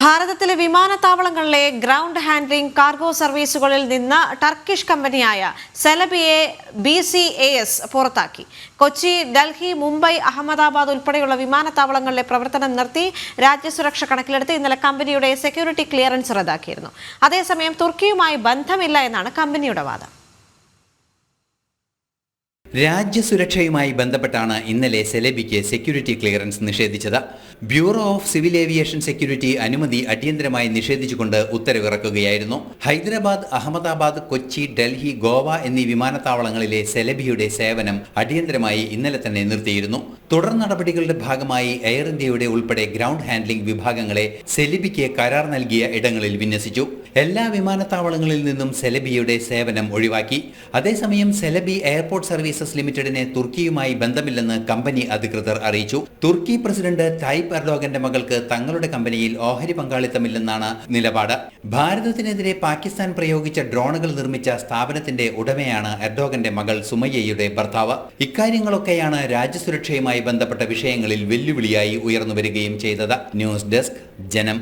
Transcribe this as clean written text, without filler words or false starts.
ഭാരതത്തിലെ വിമാനത്താവളങ്ങളിലെ ground handling cargo സർവീസുകളിൽ നിന്ന് Turkish കമ്പനിയായ സെലബിയെ BCAS പുറത്താക്കി. കൊച്ചി, ഡൽഹി, മുംബൈ, അഹമ്മദാബാദ് ഉൾപ്പെടെയുള്ള വിമാനത്താവളങ്ങളിലെ പ്രവർത്തനം നിർത്തി രാജ്യസുരക്ഷ കണക്കിലെടുത്ത് ഇന്നലെ കമ്പനിയുടെ സെക്യൂരിറ്റി ക്ലിയറൻസ് റദ്ദാക്കിയിരുന്നു. അതേസമയം തുർക്കിയുമായി ബന്ധമില്ല എന്നാണ് കമ്പനിയുടെ വാദം. രാജ്യസുരക്ഷയുമായി ബന്ധപ്പെട്ടാണ് ഇന്നലെ സെലബിക്ക് സെക്യൂരിറ്റി ക്ലിയറൻസ് നിഷേധിച്ചത്. Bureau of civil aviation security അനുമതി അടിയന്തരമായി നിഷേധിച്ചുകൊണ്ട് ഉത്തരവിറക്കുകയായിരുന്നു. ഹൈദരാബാദ്, അഹമ്മദാബാദ്, കൊച്ചി, ഡൽഹി, ഗോവ എന്നീ വിമാനത്താവളങ്ങളിലെ സെലബിയുടെ സേവനം അടിയന്തരമായി ഇന്നലെ തന്നെ നിർത്തിയിരുന്നു. തുടർ നടപടികളുടെ ഭാഗമായി എയർ ഇന്ത്യയുടെ ഉൾപ്പെടെ ഗ്രൗണ്ട് ഹാൻഡ്ലിംഗ് വിഭാഗങ്ങളെ സെലബിക്ക് കരാർ നൽകിയ ഇടങ്ങളിൽ വിന്യസിച്ചു. എല്ലാ വിമാനത്താവളങ്ങളിൽ നിന്നും സെലബിയുടെ സേവനം ഒഴിവാക്കി. അതേസമയം സെലബി എയർപോർട്ട് സർവീസസ് ലിമിറ്റഡിനെ തുർക്കിയുമായി ബന്ധമില്ലെന്ന് കമ്പനി അധികൃതർ അറിയിച്ചു. തുർക്കി പ്രസിഡന്റ് തായിപ്പ് എർഡോഗന്റെ മകൾക്ക് തങ്ങളുടെ കമ്പനിയിൽ ഓഹരി പങ്കാളിത്തമില്ലെന്നാണ് നിലപാട്. ഭാരതത്തിനെതിരെ പാകിസ്ഥാൻ പ്രയോഗിച്ച ഡ്രോണുകൾ നിർമ്മിച്ച സ്ഥാപനത്തിന്റെ ഉടമയാണ് എർഡോഗന്റെ മകൾ സുമയ്യയുടെ ഭർത്താവ്. ഇക്കാര്യങ്ങളൊക്കെയാണ് രാജ്യസുരക്ഷയുമായി ബന്ധപ്പെട്ട വിഷയങ്ങളിൽ വെല്ലുവിളിയായി ഉയർന്നുവരികയും ചെയ്തത്. ന്യൂസ് ഡെസ്ക്, ജനം.